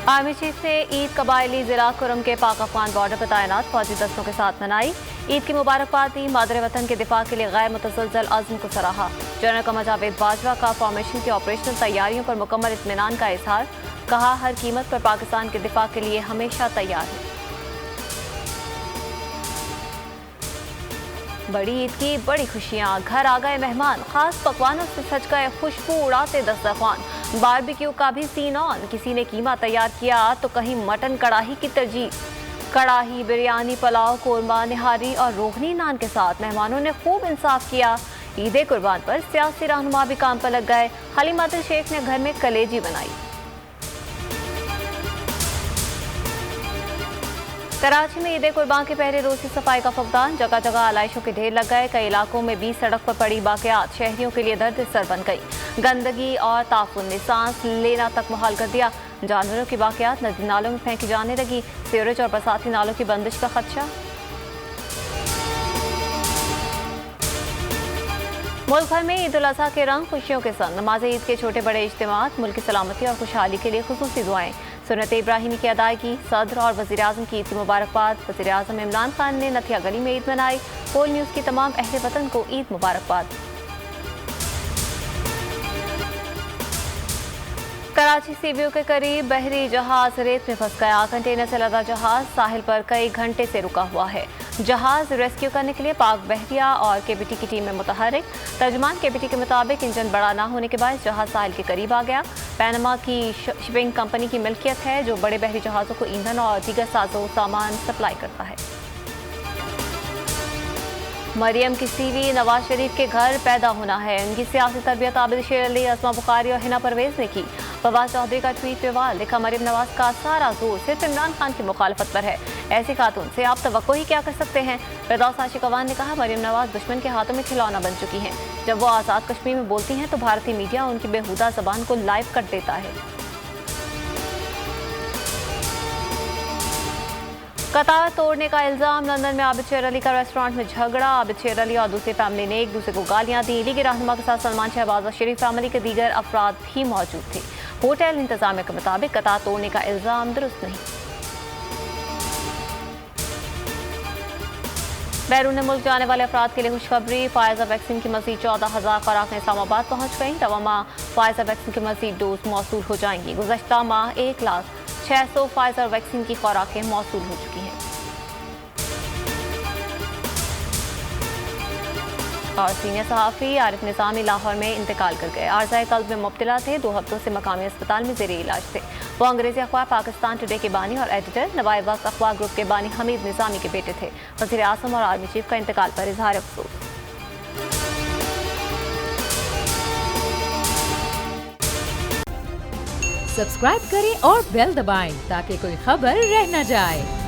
Army chief ने ईद कबायली जिला कुरम के पाक अफगान बॉर्डर पर तैनात फौजी दस्तों के साथ मनाई। ईद की मुबारकबाद दी। मादर वतन के दिफा के लिए गैर मुतसलसल अज़्म को सराहा। जनरल कमर जावेद बाजवा का फॉर्मेशन की ऑपरेशनल तैयारियों पर मुकम्मल इत्मीनान का इजहार। कहा, हर कीमत पर पाकिस्तान के दिफा के लिए हमेशा तैयार है। बड़ी ईद की बड़ी खुशियां, घर आ गए मेहमान, खास पकवानों से सज गए खुशबू उड़ाते दस्तरखान। बारबेक्यू का भी सीन ऑन, किसी ने कीमा तैयार किया तो कहीं मटन कड़ाही की तरजीह। कड़ाही, बिरयानी, पुलाव, कोरमा, निहारी और रोगनी नान के साथ मेहमानों ने खूब इंसाफ किया। ईद कुर्बान पर सियासी रहनुमा भी काम पर लग गए। हलीमा अब्दुल शेख ने घर में कलेजी बनाई। कराची में ईद कुर्बान के पहले रोज की सफाई का फुकदान। जगह जगह आलाइशों के ढेर लग गए। कई इलाकों में 20 सड़क पर पड़ी बाक़ियात शहरियों के लिए दर्द सर बन गई। गंदगी और ताफुन ने सांस लेना तक मुहाल कर दिया। जानवरों की बाक़ियात नदी नालों में फेंकी जाने लगी। सीवरेज और बरसाती नालों की बंदिश का खदशा। मुल्क भर में ईद उल अज़हा के रंग खुशियों के संग नमाज ईद के छोटे बड़े इज्तिमात, मुल्क की सलामती और खुशहाली के लिए खुसूसी दुआएं। सुन्नत इब्राहिमी की अदायगी। सदर और वज़ीर आज़म की ईद की मुबारकबाद। वज़ीर आज़म इमरान खान ने नथिया गली में ईद मनाई। पोल न्यूज़ की तमाम अहले वतन को ईद मुबारकबाद। कराची सीबीओ के करीब बहरी जहाज रेत में फंस गया। कंटेनर से लदा जहाज साहिल पर कई घंटे से रुका हुआ है। जहाज रेस्क्यू करने के लिए पाक बहरिया और केबीटी की टीम में मुतहरिक। तर्जुमान केबीटी के मुताबिक इंजन बड़ा ना होने के बाद जहाज साहिल के करीब आ गया। पैनमा की शिपिंग कंपनी की मिल्कियत है जो बड़े बहरी जहाज़ों को ईंधन और दीगर साजो सामान सप्लाई करता है। मरियम की सीवी नवाज शरीफ के घर पैदा होना है। उनकी सियासी तरबियत आबिद शेर अली, अस्मा बुखारी और हिना परवेज ने की। फवाद चौधरी का ट्वीट पे वाल लिखा, मरियम नवाज का सारा जोर सिर्फ इमरान खान की मुखालफत पर है। ऐसी खातून से आप तवक्को ही क्या कर सकते हैं। फिरदौस आशिक अवान ने कहा, मरियम नवाज दुश्मन के हाथों में खिलौना बन चुकी हैं। जब वो आज़ाद कश्मीर में बोलती हैं तो भारतीय मीडिया उनकी बेहुदा जबान को लाइव कर देता है। कतार तोड़ने का इल्जाम। लंदन में आबिद शेर अली का रेस्टोरेंट में झगड़ा। आबिद शेर अली और दूसरी फैमिली ने एक दूसरे को गालियां दी। लीगी रहनुमा के साथ सलमान शहबाज और शरीफ फैमिली के दीगर अफराद भी मौजूद थे। होटल इंतजामिया के मुताबिक कतार तोड़ने का इल्जाम दुरुस्त नहीं। बैरून मुल्क जाने वाले अफराद के लिए खुशखबरी। फाइजर वैक्सीन की मजीद 14,000 खुराकें इस्लामाबाद पहुंच गई। रवा माह फाइजर वैक्सीन की मजीद डोज मौसूल हो जाएंगी। गुज़श्ता माह 1,06,000 फाइजर वैक्सीन की खुराकें मौसूल हो चुकी हैं। और सीनियर सहाफ़ी आरिफ निज़ामी लाहौर में इंतकाल कर गए। आर्ज़ाए कल्ब में मुब्तला थे। 2 हफ्तों से मकामी अस्पताल में ज़ेरे इलाज थे। वो अंग्रेजी अखबार पाकिस्तान टुडे के बानी और एडिटर, नवाए वक्त अखबार ग्रुप के बानी हमीद निज़ामी के बेटे थे। वज़ीर आज़म और आर्मी चीफ का इंतकाल पर इज़हार अफसोस। सब्सक्राइब करें और बेल दबाएं ताकि कोई खबर रह न जाए।